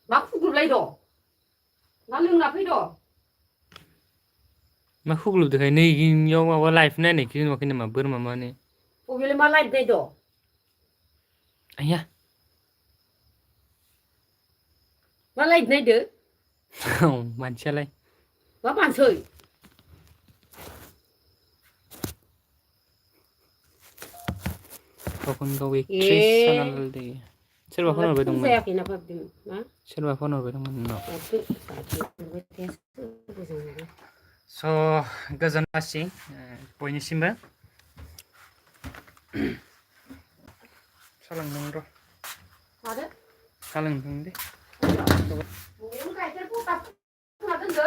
मा खुग्लुबलाय दं ना लोंना फै दं मा खुग्लुबदोखाय नै इयाव माबा लाइभ नायनायखौ नुवाखै नामा बोरमा माने अबेलाय मा लाइट नाय दं आया मा लाइट नायदो औ मानसियालाय मा मानसै गावखौनो गाव ए एक्ट्रेस जाना लादो सोरबा फन माबा हरबाय थौ दंमोन जायाखैना बाबदों मा सोरबा फन हरबाय दंमोन नोंनाव स' गोजोन लासि बयनिसिमबो सालांदों र' मादो सालोंदों दे न'आवनो गाइखेर पटा फुदुंना दोनदो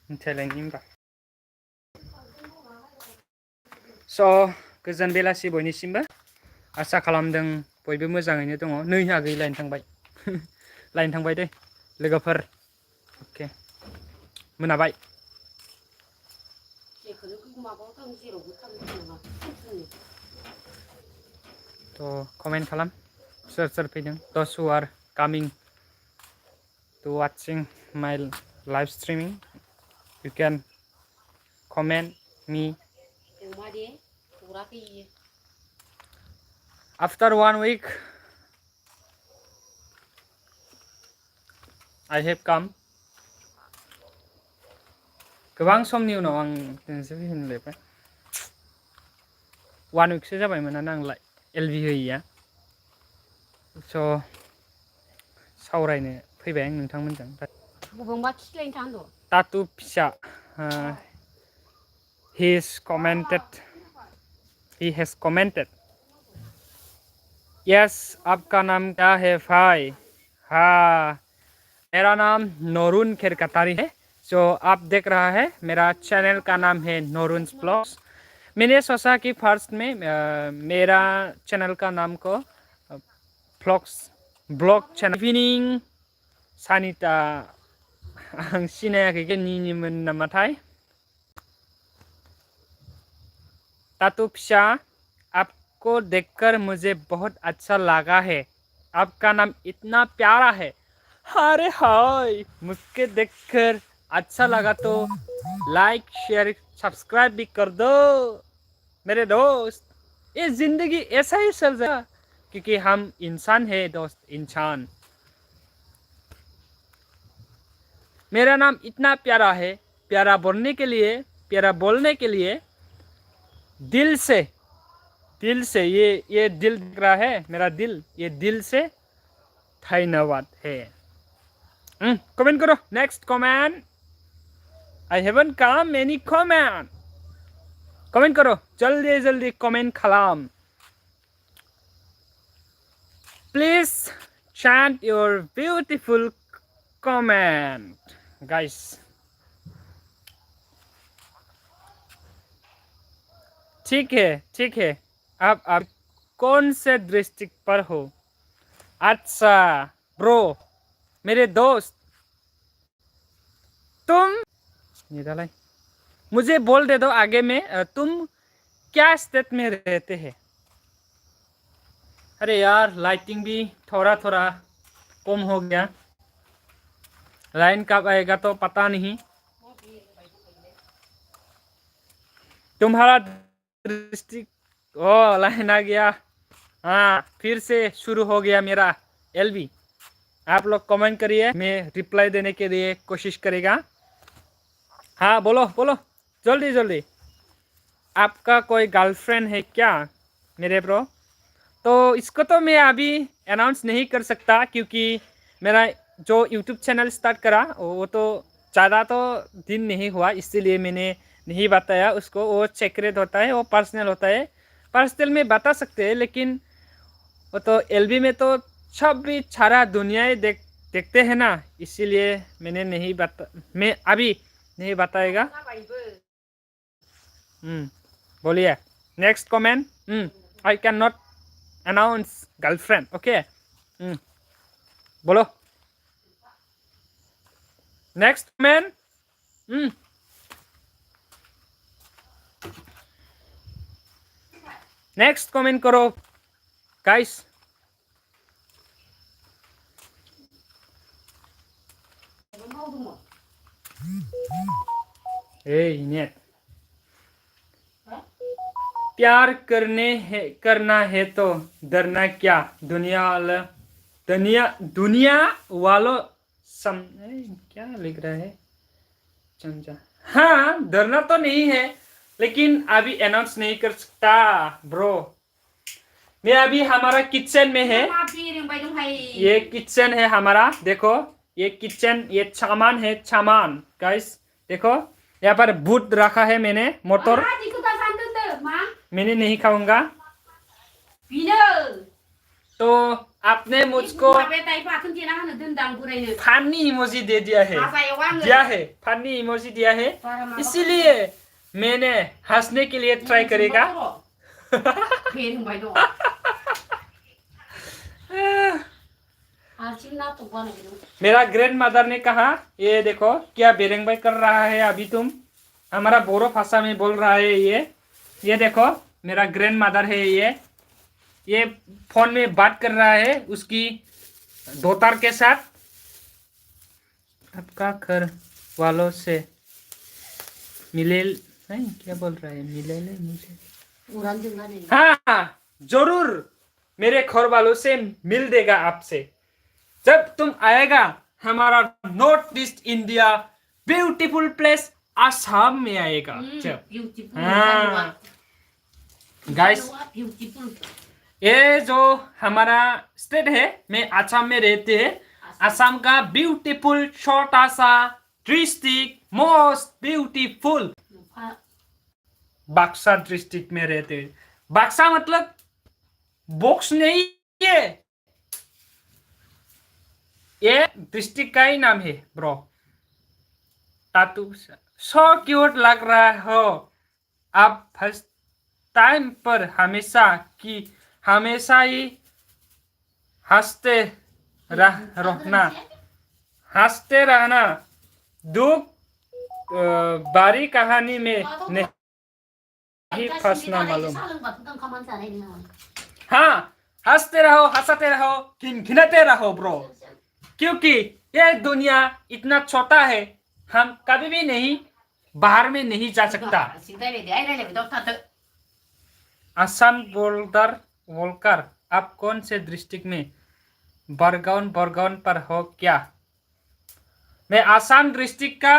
मिथाइलायनि होमबा स' गोजोन बेलासि बयनिसिमबो आसा खालामदों बयबो मोजाङैनो दङ नै आगै लाइन थांबाय लाइन थांबाय दे लोगोफोर अके मोनाबाय जेखौनो माबायाव थां जेरावबो थांनो नङा थ' कमेन्ट खालाम सोर सोर फैदों those who are coming to watching my live streaming you can comment me अमा दे हराखै इयो after 1 week I have come गोबां समनि उनाव आं नोंसोर फैफिनलायबाय 1 weekसो जाबायमोन आंलाय एलबि होयैया स' सावरायनो फैबाय आं नोंथांमोनजों बबावबा खिस्लायनो थांदो टाटु फिसा he has commented yes आपका नाम क्या है भाई हाँ मेरा नाम नोरुन खेरकतारी है जो आप देख रहा है मेरा चैनल का नाम है नोरुन्स ब्लॉग्स मैंने सोचा कि फर्स्ट में मेरा चैनल का नाम को ब्लॉग चैनल इवनिंग सानिता आं सिनायाखै निनिमोन नामाथाय टाटू फिसा आपको देखकर मुझे बहुत अच्छा लगा है आपका नाम इतना प्यारा है अरे हाय मुझके देखकर अच्छा लगा तो लाइक शेयर सब्सक्राइब भी कर दो मेरे दोस्त ये जिंदगी ऐसा ही चल जाएगा क्योंकि हम इंसान है दोस्त इंसान मेरा नाम इतना प्यारा है प्यारा बोलने के लिए दिल से ये दिल दिख रहा है मेरा दिल ये दिल से धन्यवाद है कमेंट करो next comment I haven't come any comment करो जल्दी जल्दी कमेंट खालाम please chant your beautiful comment guys ठीक है आप कौन से डिस्ट्रिक्ट पर हो अच्छा ब्रो मेरे दोस्त तुम मुझे बोल दे दो आगे में तुम क्या स्टेट में रहते हैं अरे यार लाइटिंग भी थोड़ा थोड़ा कम हो गया लाइन कब आएगा तो पता नहीं तुम्हारा डिस्ट्रिक्ट ओ लाइन आ गया हाँ फिर से शुरू हो गया मेरा एलबी आप लोग कमेंट करिए मैं रिप्लाई देने के लिए कोशिश करेगा हाँ बोलो बोलो जल्दी जल्दी आपका कोई गर्लफ्रेंड है क्या मेरे ब्रो तो इसको तो मैं अभी अनाउंस नहीं कर सकता क्योंकि मेरा जो यूट्यूब चैनल स्टार्ट करा वो तो ज़्यादा तो दिन नहीं हुआ इसीलिए मैंने नहीं बताया उसको वो सीक्रेट होता है वो पर्सनल होता है पर्सनल में बता सकते हैं लेकिन वो तो एलबी में तो सब भी सारा दुनिया देखते हैं ना इसीलिए मैंने नहीं मैं अभी नहीं बताएगा बोलिए next comment I can not announce girlfriend okay बोलो नेक्स्ट कमेंट नेक्स्ट कमेंट करो गाइस नेट प्यार करना है तो डरना क्या दुनिया वालों क्या लिख रहा है चमचा। हाँ डरना तो नहीं है लेकिन अभी अनाउंस नहीं कर सकता ब्रो। मैं अभी हमारा किचन में है। ये किचन है हमारा, देखो ये किचन, ये सामान है सामान गाइस। देखो यहाँ पर बूट रखा है मैंने, मोटर। मैंने नहीं खाऊंगा तो आपने मुझको फनी इमोजी दे दिया है फनी इमोजी दिया है, इसीलिए मैंने हंसने के लिए ट्राई करेगा। मेरा ग्रैंड मदर ने कहा ये देखो क्या बेरंग भाई कर रहा है अभी तुम, हमारा बोरो भाषा में बोल रहा है ये देखो मेरा ग्रैंड मदर है ये फोन में बात कर रहा है उसकी दोतार के साथ। आपका घर वालों से मिले नहीं, क्या बोल रहा है, मिले ले मुझे। हाँ जरूर मेरे घर वालों से मिल देगा आपसे जब तुम आएगा हमारा north east India beautiful place Assam में आएगा जब। हाँ गाइस ये जो हमारा स्टेट है, मैं आसाम में रहते हैं। आसाम का ब्यूटीफुल छोटा सा डिस्ट्रिक्ट, मोस्ट ब्यूटीफुल बक्सा डिस्ट्रिक्ट में रहते हैं। बक्सा मतलब बॉक्स नहीं है, ये डिस्ट्रिक्ट का ही नाम है ब्रो। टाटू सो क्यूट लग रहा हो आप, फर्स्ट टाइम पर हमेशा ही हंसते रहना दुख बारी कहानी में नहीं फंसना मालूम। हाँ हंसते रहो हंसते रहो खिलखिलाते रहो ब्रो, क्योंकि ये दुनिया इतना छोटा है, हम कभी भी नहीं बाहर में नहीं जा सकता। असम बोलकर आप कौन से डिस्ट्रिक्ट में बरगौन पर हो क्या? मैं आसाम डिस्ट्रिक्ट का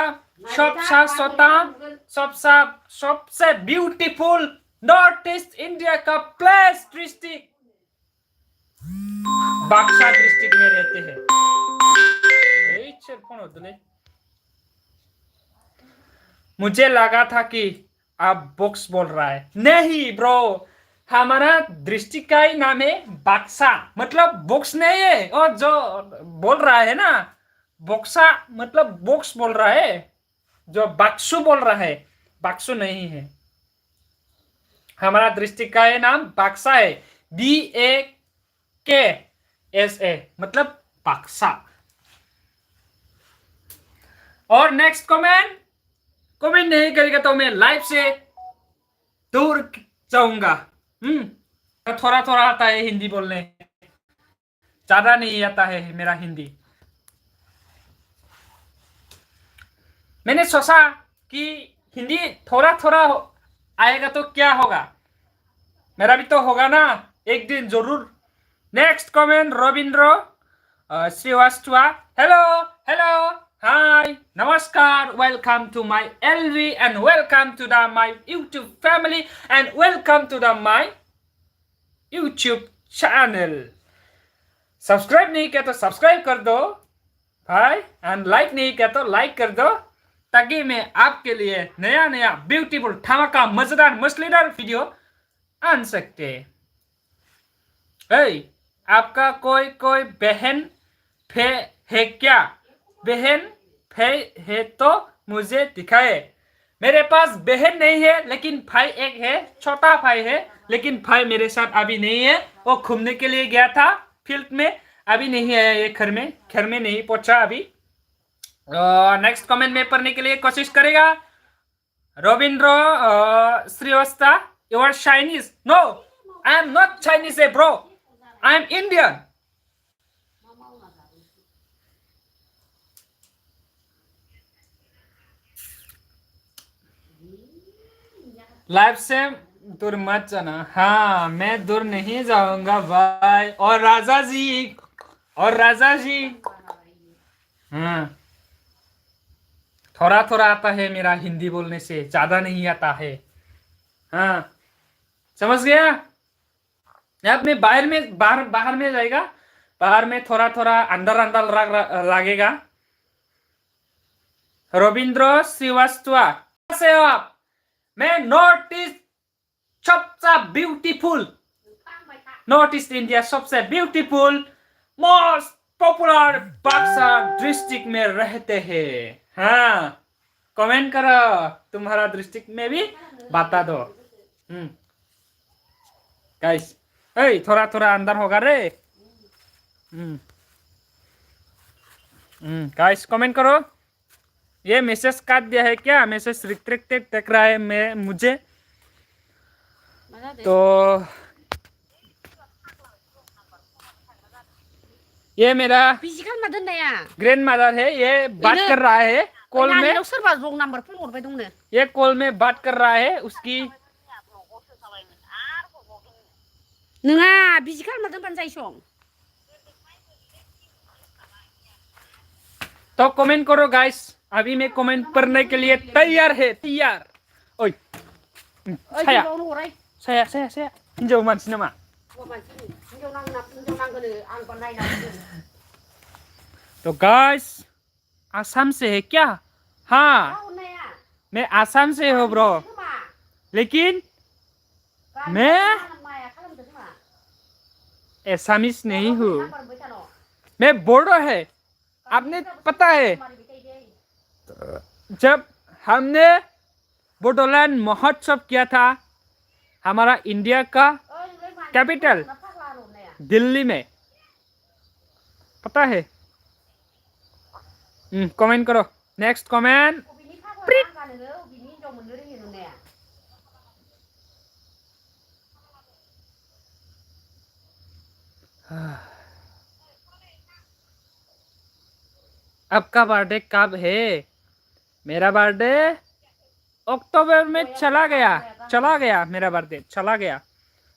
सबसे ब्यूटीफुल नॉर्थ ईस्ट इंडिया का प्लेस डिस्ट्रिक्ट बक्सा डिस्ट्रिक्ट में रहते हैं। मुझे लगा था कि आप बॉक्स बोल रहा है, नहीं ब्रो, हमारा डिस्ट्रिक्ट का ही नाम है बक्सा, मतलब बॉक्स नहीं है। और जो बोल रहा है ना बक्सा मतलब बॉक्स बोल रहा है, जो बक्सू बोल रहा है बक्सू नहीं है। हमारा डिस्ट्रिक्ट का नाम बक्सा है, BAKSA मतलब बक्सा। और नेक्स्ट कमेंट नहीं करेगा तो मैं लाइफ से दूर जाऊंगा। थोड़ा थोड़ा आता है हिंदी बोलने, ज्यादा नहीं आता है मेरा हिंदी। मैंने सोचा कि हिंदी थोड़ा थोड़ा आएगा तो क्या होगा, मेरा भी तो होगा ना एक दिन जरूर। Next comment Ravindra Srivastava, hello hi नमस्कार, welcome to my LV and welcome to the my YouTube family and welcome to the my YouTube channel. Subscribe नहीं किया तो सब्सक्राइब कर दो भाई, एंड लाइक नहीं किया तो लाइक कर दो, ताकि मैं आपके लिए नया ब्यूटीफुल धमाका मजेदार मसलेदार वीडियो आन सकते। आपका कोई बहन है क्या? बहन है तो मुझे दिखाए। मेरे पास बहन नहीं है लेकिन भाई एक है, छोटा भाई है, लेकिन भाई मेरे साथ अभी नहीं है, वो घूमने के लिए गया था फील्ड में, अभी नहीं आया ये घर में नहीं पहुंचा अभी। नेक्स्ट कमेंट में पढ़ने के लिए कोशिश करेगा। Ravindra Shrivastava, you are Chinese? No, I am not Chinese bro, I am Indian. Life से दूर मत जाना। हाँ मैं दूर नहीं जाऊंगा भाई। और राजा जी, और राजा जी, हाँ थोड़ा थोड़ा आता है मेरा हिंदी बोलने से, ज्यादा नहीं आता है। हाँ समझ गया। अब मैं बाहर में बाहर बाहर में जाएगा, बाहर में थोड़ा थोड़ा अंदर अंदर लगेगा। रविंद्र श्रीवास्तव से हो आप? मैं नॉर्थ ईस्ट सबसे ब्यूटीफुल, नॉर्थ ईस्ट इंडिया सबसे beautiful most popular Buxar district में रहते हैं। हाँ कमेंट करो, तुम्हारा डिस्ट्रिक्ट में भी बता दो। गाइस थोड़ा थोड़ा अंदर होगा रे। गाइस कमेंट करो। ये मैसेज काट दिया है क्या? मैसेज रिस्ट्रिक्टेड देख रहा है मैं मुझे तो। ये मेरा फिजिकल मदन नया ग्रैंड मदर है, ये बात कर रहा है कॉल में। सोरबा रंग नंबर फन हरबाय दंनो। ये कॉल में बात कर रहा है उसकी। नङा फिजिकल मदन बान जाय सं। तो कमेंट करो गाइस, अभी मैं कमेंट पढ़ने के लिए तैयार है, तैयार। ओय साया साया साया साया हिन्जाव मानसि नामा? तो गाइस आसाम से है क्या? हाँ मैं आसाम से हूँ ब्रो, लेकिन मैं एसामिस नहीं हूँ, मैं बोडो है। आपने पता है जब हमने बोडोलैंड महोत्सव किया था हमारा इंडिया का कैपिटल दिल्ली में, पता है? कमेंट करो, नेक्स्ट कमेंट। आपका बर्थडे कब है? मेरा बर्थडे अक्टूबर में चला गया मेरा बर्थडे चला गया।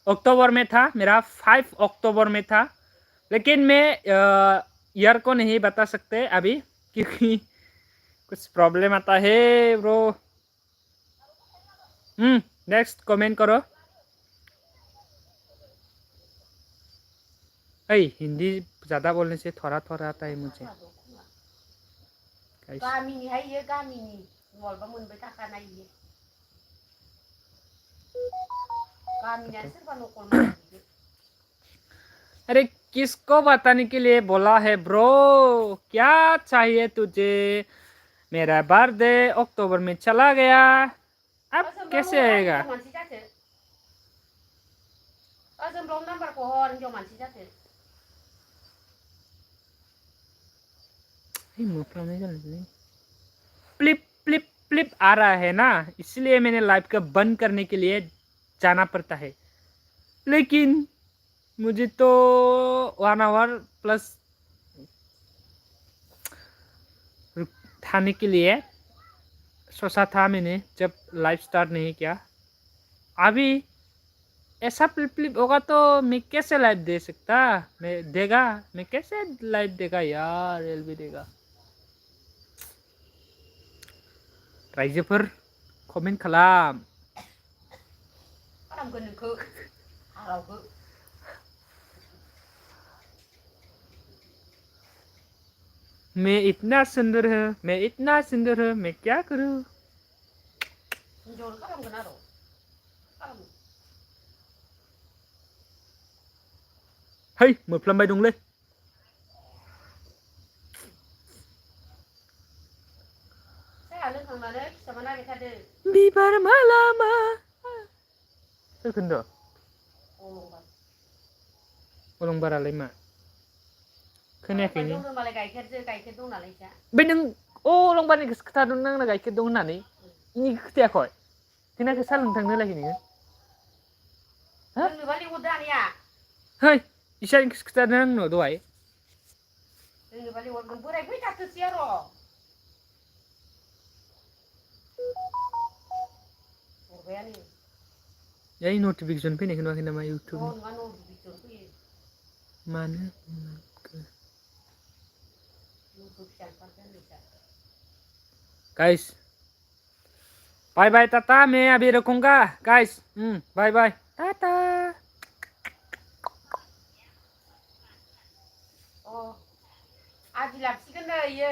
अक्टूबर में था मेरा, 5 अक्टूबर में था, लेकिन मैं ईयर को नहीं बता सकते अभी क्योंकि कुछ प्रॉब्लम आता है ब्रो। नेक्स्ट कमेंट करो। हिंदी ज़्यादा बोलने से थोड़ा थोड़ा आता है मुझे। गामिनी है ये, गामिनी नलबा मोनबाय थाखानाय ये गामिना सोरबा नकल। अरे किसको बताने के लिए बोला है ब्रो? क्या चाहिए तुझे? मेरा बर्थडे अक्टूबर में चला गया, अब कैसे आएगा? फ्लिप फ्लिप फ्लिप आ रहा है ना, इसलिए मैंने लाइव का बंद करने के लिए जाना पड़ता है। लेकिन मुझे तो 1 आवर प्लस थाने के लिए सोचा था मैंने जब लाइव स्टार्ट नहीं किया। अभी ऐसा फ्लिप फ्लिप होगा तो मैं कैसे लाइव दे सकता? मैं कैसे लाइव देगा यार? एलबी देगा। राइजोफोर कमेंट खालाम। मैं इतना सुंदर हूँ, मैं इतना सुंदर हूँ, मैं क्या करूँ? है मोफ्लामबाय दंलै। बिबार मालामा सोरखोन्द' अलंबारालाय मा खोनायाखैनो। बे नों अलंबारनिखौसो खोथादों आंनो गाइखेर दं होननानै, इनिखौ खोथायाखै? खोनायाखै साहा लोंनो थांनो लागै नोङो? है इसानिखौसो खोथादों आंनो दहाय। ओइ नटिफिकेसन फैनायखौ नुवाखै नामा अ इउटुबनि नङा नटिफिकेसन फैयो मानो गाइस बाय बाय टाटा मैं अभी रखूंगा गाइस बाय बाय टाटा अ आदि लाखिगोन नो इयो